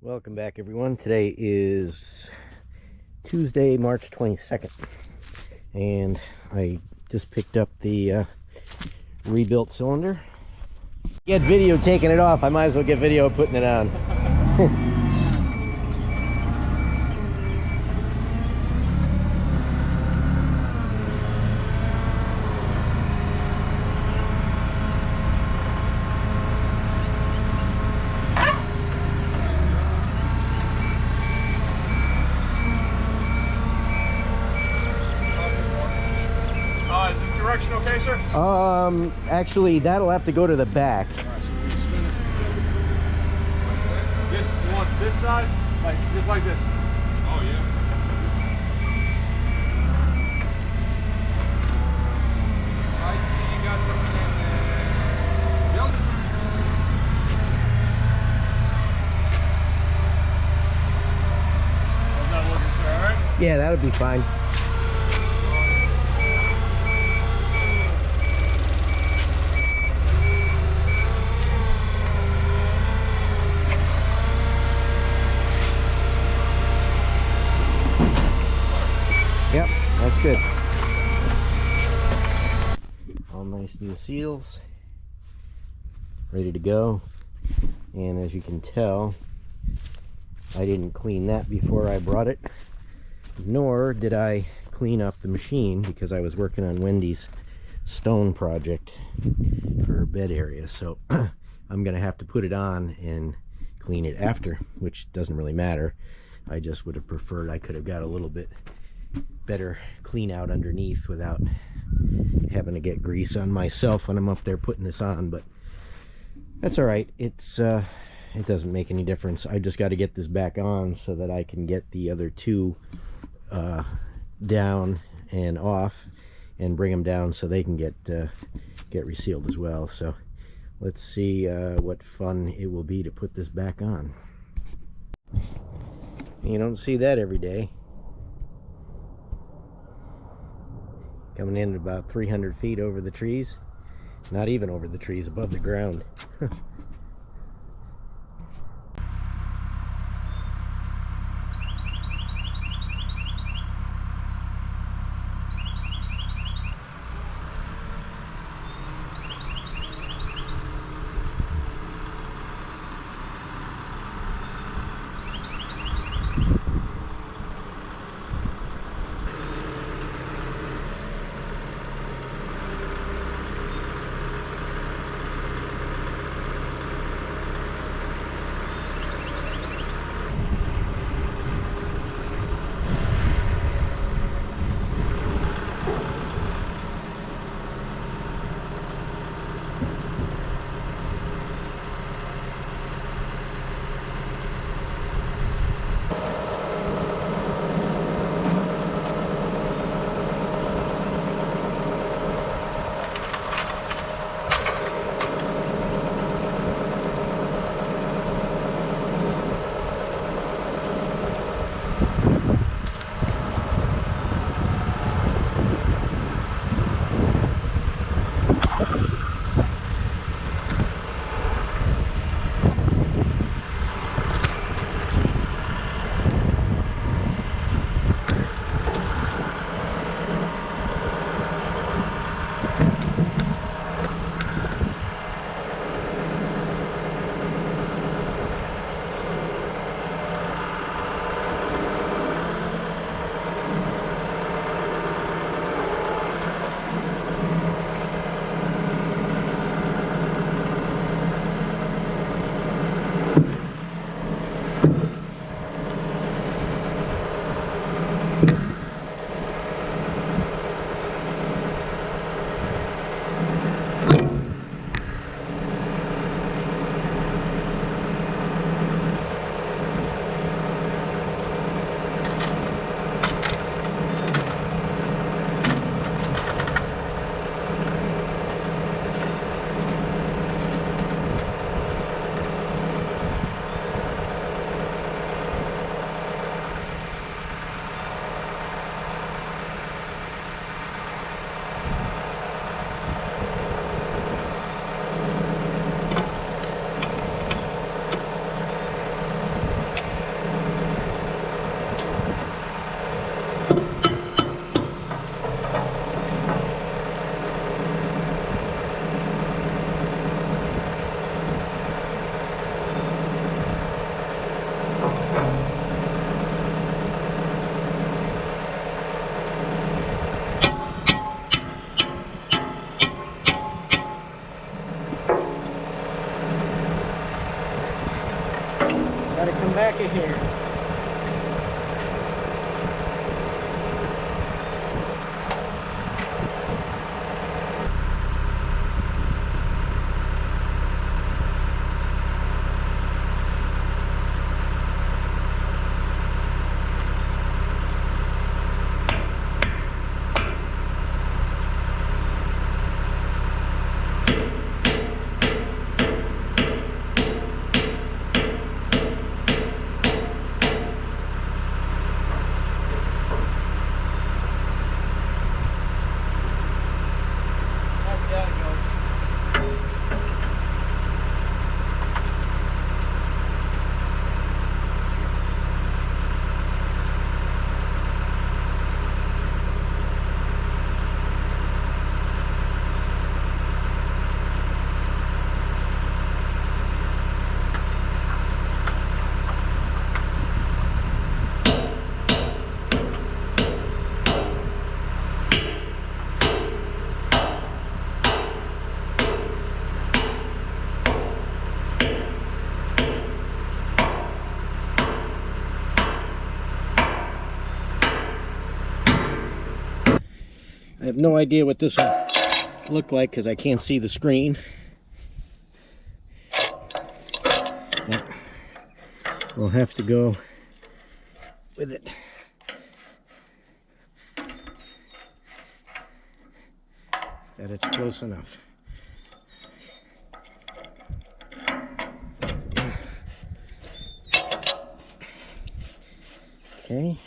Welcome back, everyone. Today is Tuesday, March 22nd, and I just picked up the rebuilt cylinder. Get video taking it off. I might as well get video putting it on. Is this direction okay, sir? Actually, that'll have to go to the back. All right, so we spin it. This, you want this side? Like, just like this. Oh, yeah. I see you got something in there. Yep. How's that looking, sir? All right? Yeah, that would be fine. Yep, that's good. All nice new seals, ready to go. And as you can tell, I didn't clean that before I brought it, nor did I clean up the machine because I was working on Wendy's stone project for her bed area. So I'm gonna have to put it on and clean it after, which doesn't really matter. I just would have preferred I could have got a little bit better clean out underneath without having to get grease on myself when I'm up there putting this on, but that's all right. It doesn't make any difference. I just got to get this back on so that I can get the other two down and off and bring them down so they can get resealed as well. So let's see what fun it will be to put this back on. You don't see that every day. Coming in at about 300 feet over the trees. Not even over the trees, above the ground. Gotta come back in here. I have no idea what this will look like because I can't see the screen. But we'll have to go with it. That it's close enough. Okay.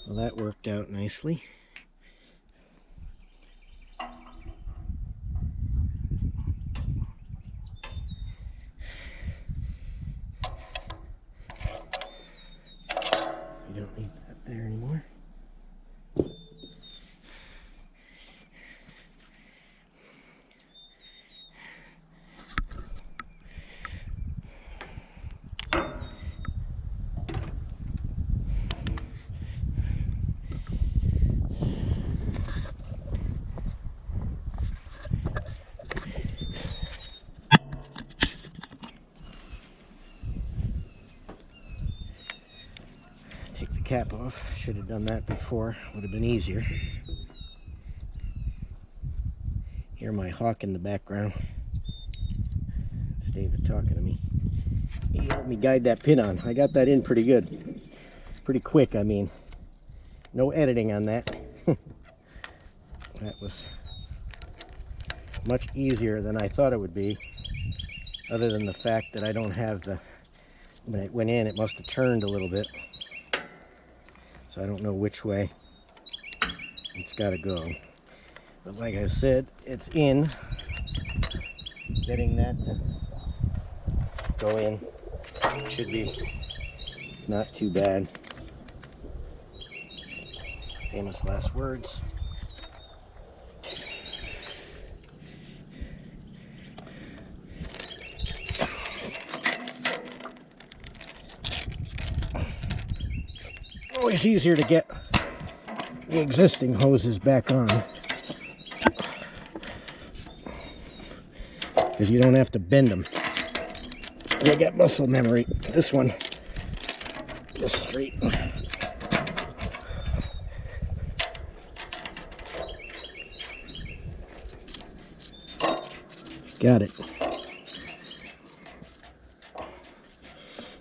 Well, that worked out nicely. You don't need that there anymore. Take the cap off. Should have done that before. Would have been easier. Hear my hawk in the background. It's David talking to me. He helped me guide that pin on. I got that in pretty good. Pretty quick, I mean. No editing on that. That was much easier than I thought it would be. Other than the fact that I don't have the... When it went in, it must have turned a little bit. So I don't know which way it's got to go. But like I said, it's in. Getting that to go in should be not too bad. Famous last words. Always easier to get the existing hoses back on because you don't have to bend them. They got muscle memory. This one just straight. Got it.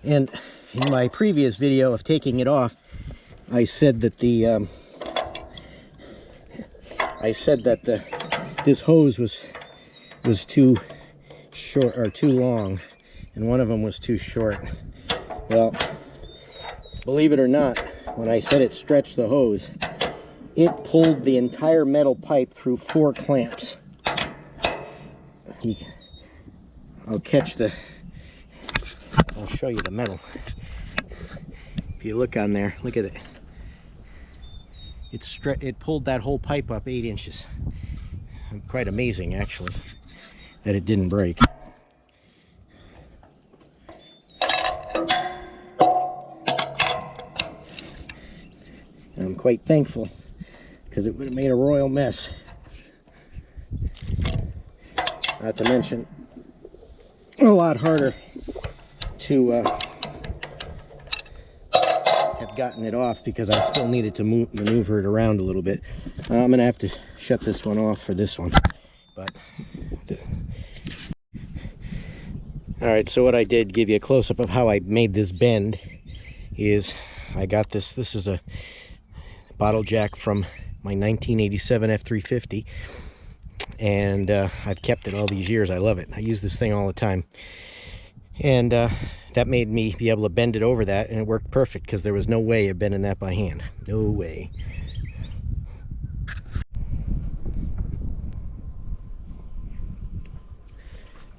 And in my previous video of taking it off, I said that this hose was too short or too long, and one of them was too short. Well, believe it or not, when I said it stretched the hose, it pulled the entire metal pipe through 4 clamps. I'll show you the metal. If you look on there, look at it. It pulled that whole pipe up 8 inches. Quite amazing, actually, that it didn't break. And I'm quite thankful, because it would have made a royal mess. Not to mention, a lot harder to have gotten it off because I still needed to maneuver it around a little bit. I'm gonna have to shut this one off for this one. But all right, so what I did, give you a close-up of how I made this bend, is I got this. This is a bottle jack from my 1987 F350, and I've kept it all these years. I love it. I use this thing all the time, and that made me be able to bend it over that, and it worked perfect because there was no way of bending that by hand. No way.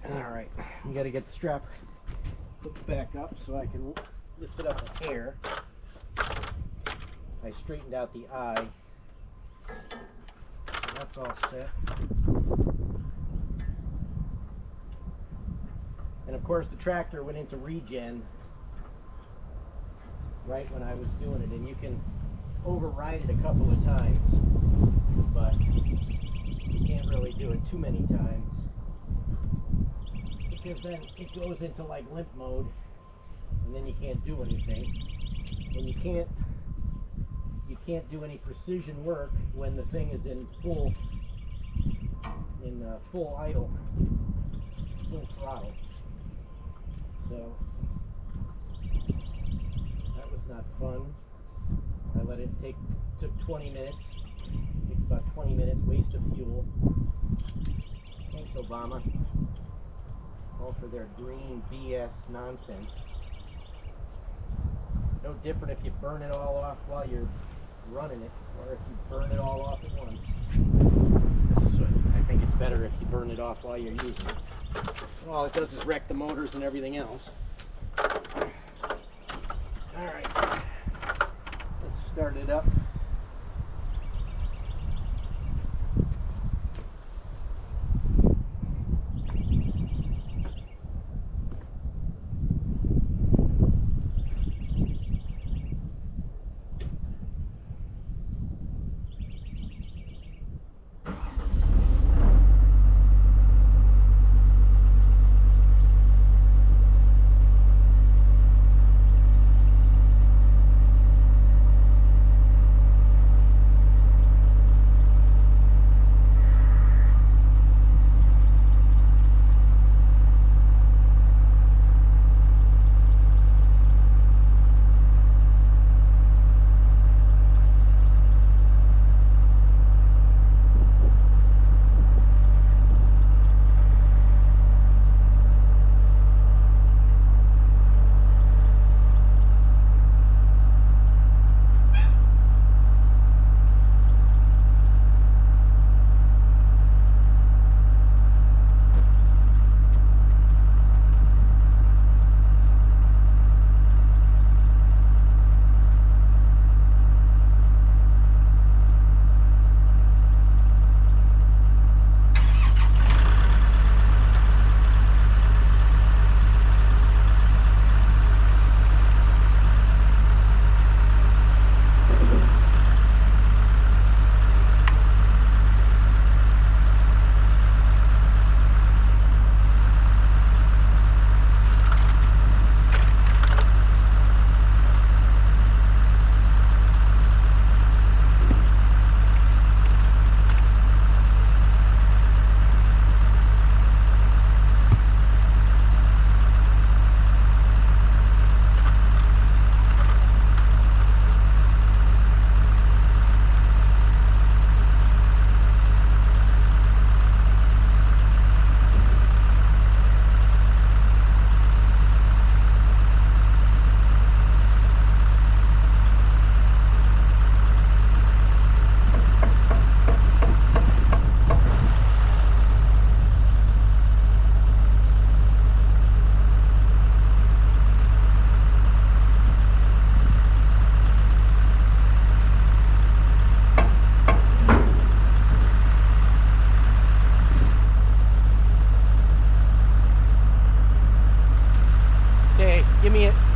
All right, you got to get the strap hooked back up so I can lift it up a hair. I straightened out the eye, so that's all set. And of course the tractor went into regen right when I was doing it, and you can override it a couple of times, but you can't really do it too many times because then it goes into like limp mode and then you can't do anything. And you can't do any precision work when the thing is in full idle, full throttle. So that was not fun. I let it took 20 minutes. It takes about 20 minutes, waste of fuel. Thanks, Obama. All for their green BS nonsense. No different if you burn it all off while you're running it, or if you burn it all off at once. So I think it's better if you burn it off while you're using it. All it does is wreck the motors and everything else. Alright, let's start it up.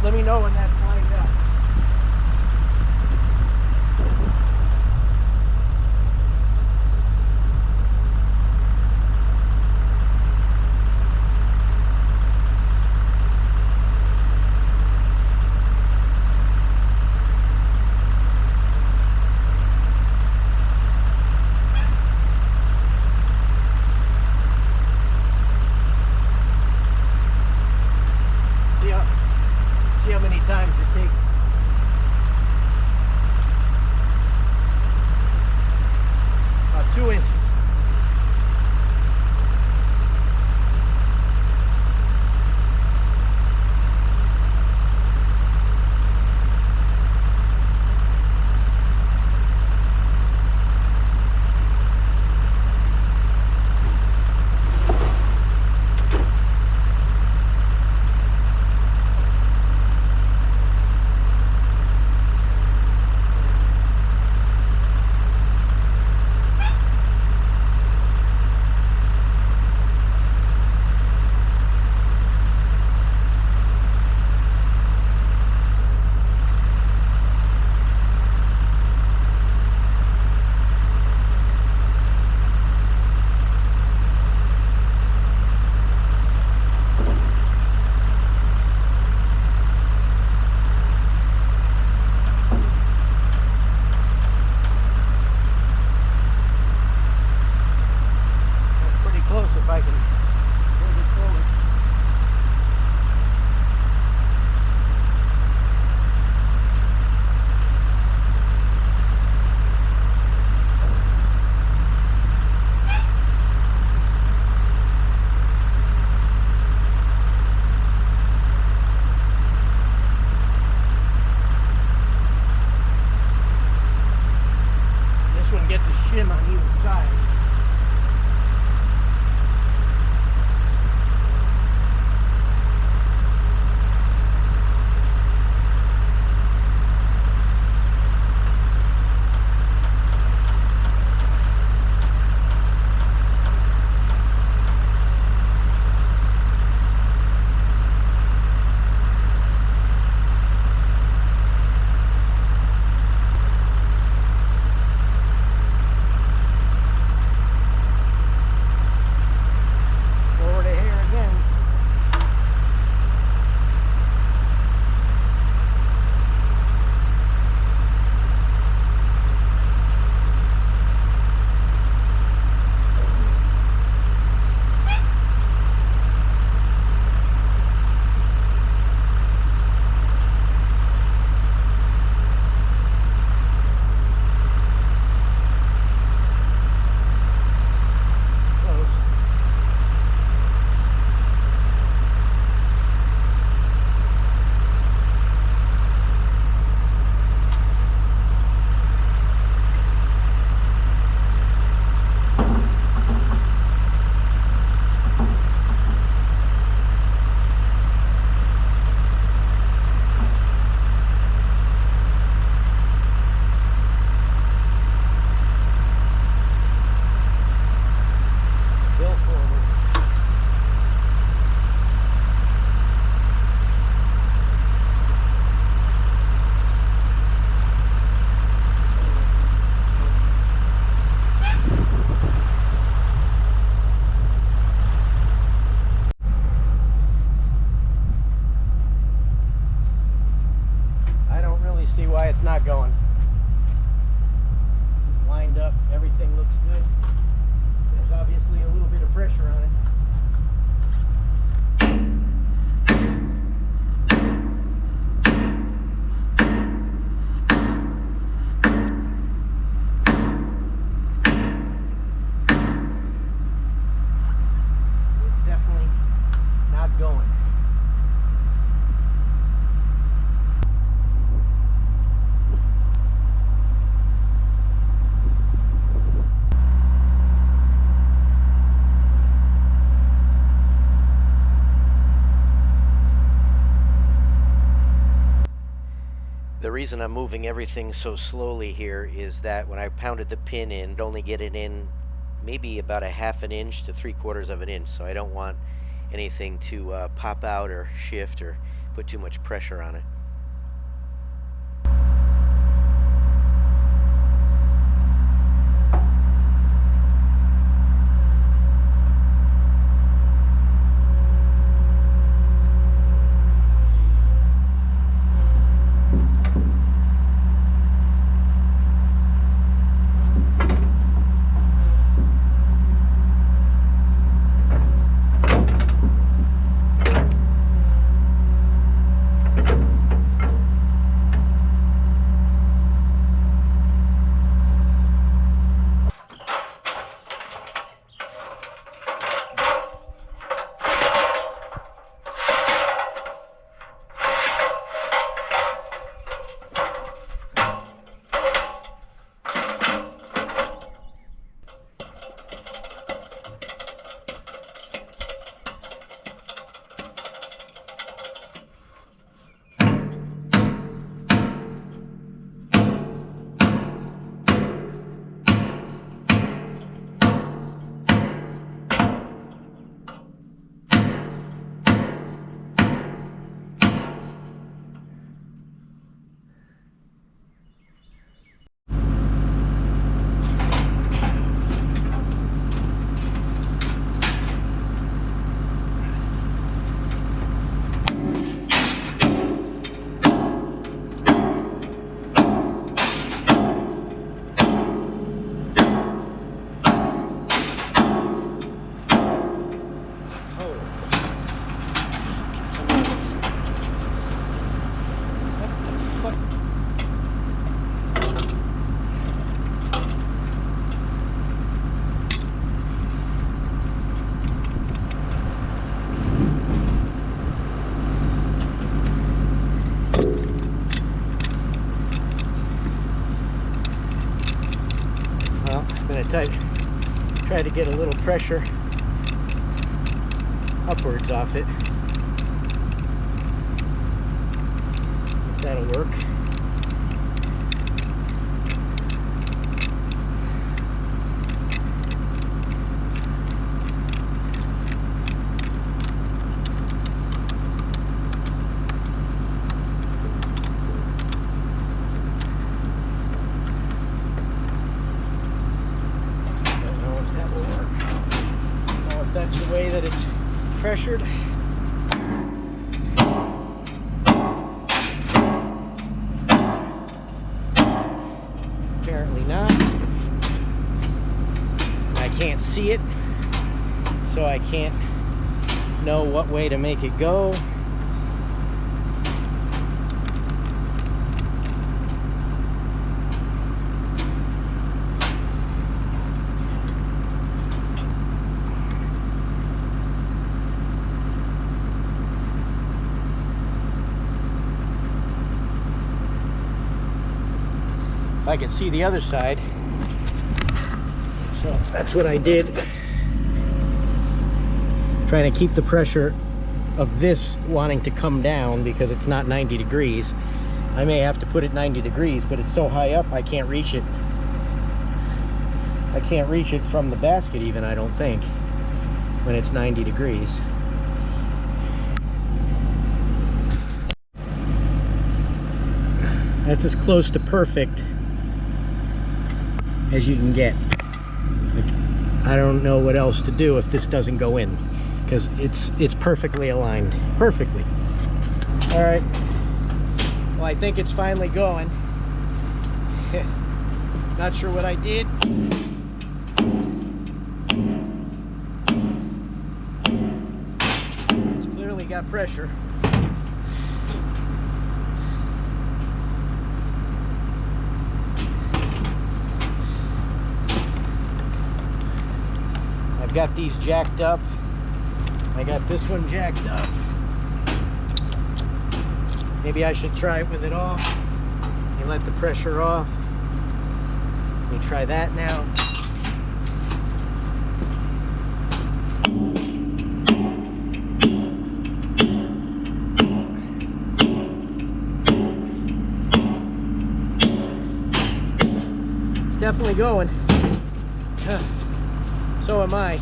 Let me know when that's lined up. times it takes. About 2 inches. If I can hold it forward. This one gets a shim on either side. See why it's not going. It's lined up, everything looks good. There's obviously a little bit of pressure on it. It's definitely not going. The reason I'm moving everything so slowly here is that when I pounded the pin in, I'd only get it in maybe about a 1/2 inch to 3/4 of an inch, so I don't want anything to pop out or shift or put too much pressure on it. Well, I'm going to try to get a little pressure upwards off it. If that'll work. That's the way that it's pressured. Apparently not. I can't see it, so I can't know what way to make it go. I could see the other side, so that's what I did, trying to keep the pressure of this wanting to come down because it's not 90 degrees. I may have to put it 90 degrees, but it's so high up I can't reach it. I can't reach it from the basket even, I don't think, when it's 90 degrees. That's as close to perfect as you can get. I don't know what else to do if this doesn't go in, because it's perfectly aligned, perfectly. All right, well, I think it's finally going. Not sure what I did. It's clearly got pressure. Got these jacked up. I got this one jacked up. Maybe I should try it with it off and let the pressure off. Let me try that now. It's definitely going. So am I.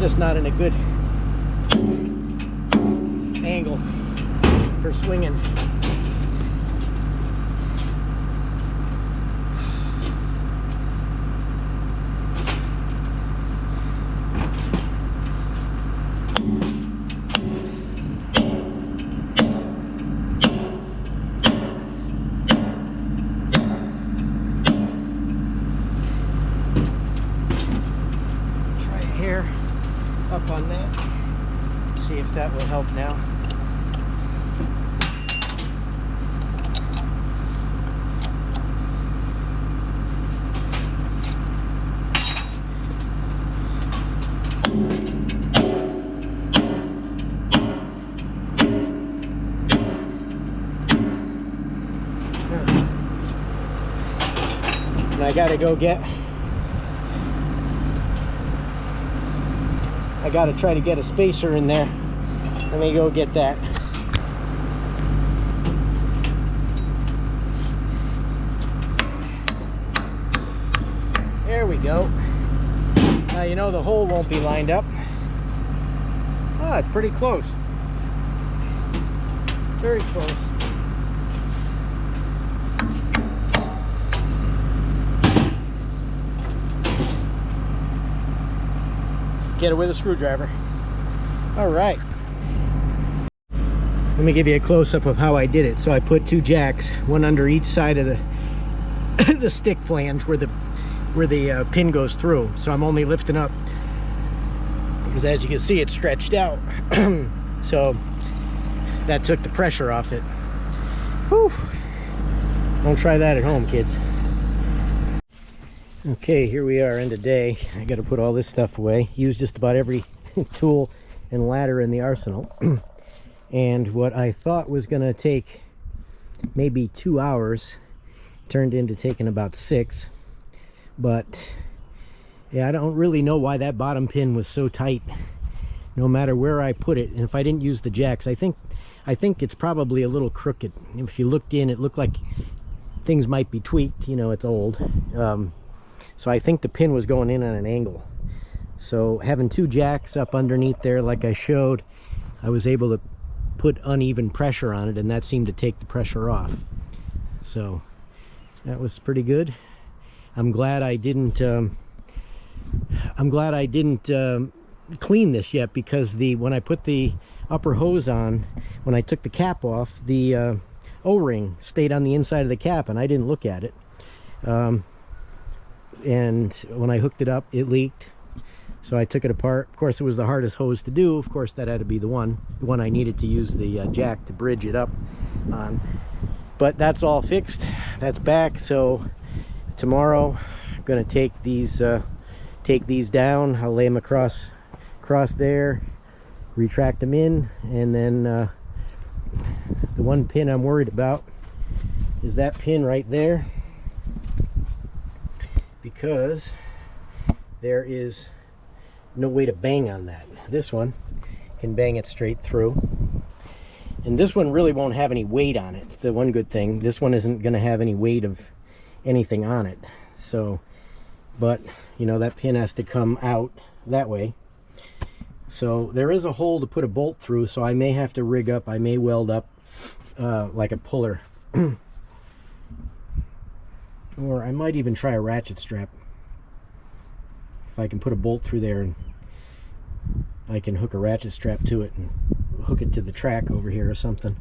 Just not in a good angle for swinging. Up on that. See if that will help now. And I gotta go get, I gotta try to get a spacer in there. Let me go get that. There we go. Now you know the hole won't be lined up. Oh, it's pretty close. Very close. Get it with a screwdriver. All right. Let me give you a close-up of how I did it. So I put 2 jacks, one under each side of the the stick flange where the pin goes through. So I'm only lifting up because, as you can see, it's stretched out. So that took the pressure off it. Whew. Don't try that at home, kids. Okay, here we are, end of day. I got to put all this stuff away. Use just about every tool and ladder in the arsenal. And what I thought was going to take maybe 2 hours turned into taking about 6. But yeah, I don't really know why that bottom pin was so tight, no matter where I put it. And if I didn't use the jacks, I think it's probably a little crooked. If you looked in, it looked like things might be tweaked. You know, it's old. So I think the pin was going in on an angle. So having 2 jacks up underneath there, like I showed, I was able to put uneven pressure on it, and that seemed to take the pressure off. So that was pretty good. I'm glad I didn't clean this yet, because when I put the upper hose on, when I took the cap off, the O-ring stayed on the inside of the cap, and I didn't look at it. And when I hooked it up, it leaked. So I took it apart. Of course, it was the hardest hose to do. Of course, that had to be the one I needed to use the jack to bridge it up on. But that's all fixed. That's back. So tomorrow, I'm going to take these down. I'll lay them across there, retract them in, and then the one pin I'm worried about is that pin right there, because there is no way to bang on that. This one can bang it straight through, and this one really won't have any weight on it. The one good thing, this one isn't going to have any weight of anything on it. So, but you know, that pin has to come out that way. So there is a hole to put a bolt through, so I may have to rig up, I may weld up like a puller. Or I might even try a ratchet strap. If I can put a bolt through there, and I can hook a ratchet strap to it and hook it to the track over here or something.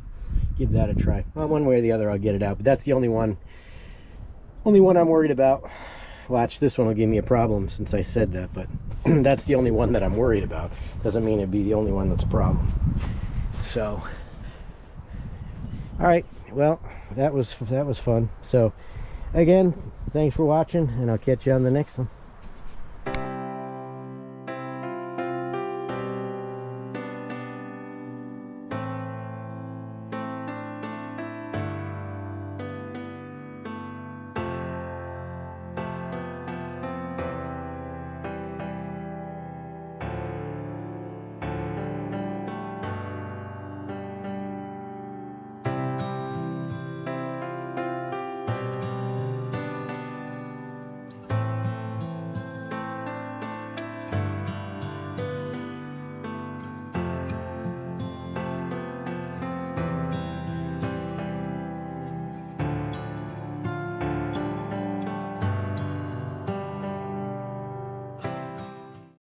Give that a try. Well, one way or the other I'll get it out, but that's the only one I'm worried about. Watch, this one will give me a problem since I said that, but that's the only one that I'm worried about. Doesn't mean it'd be the only one that's a problem. So, all right, well, that was fun. So again, thanks for watching, and I'll catch you on the next one.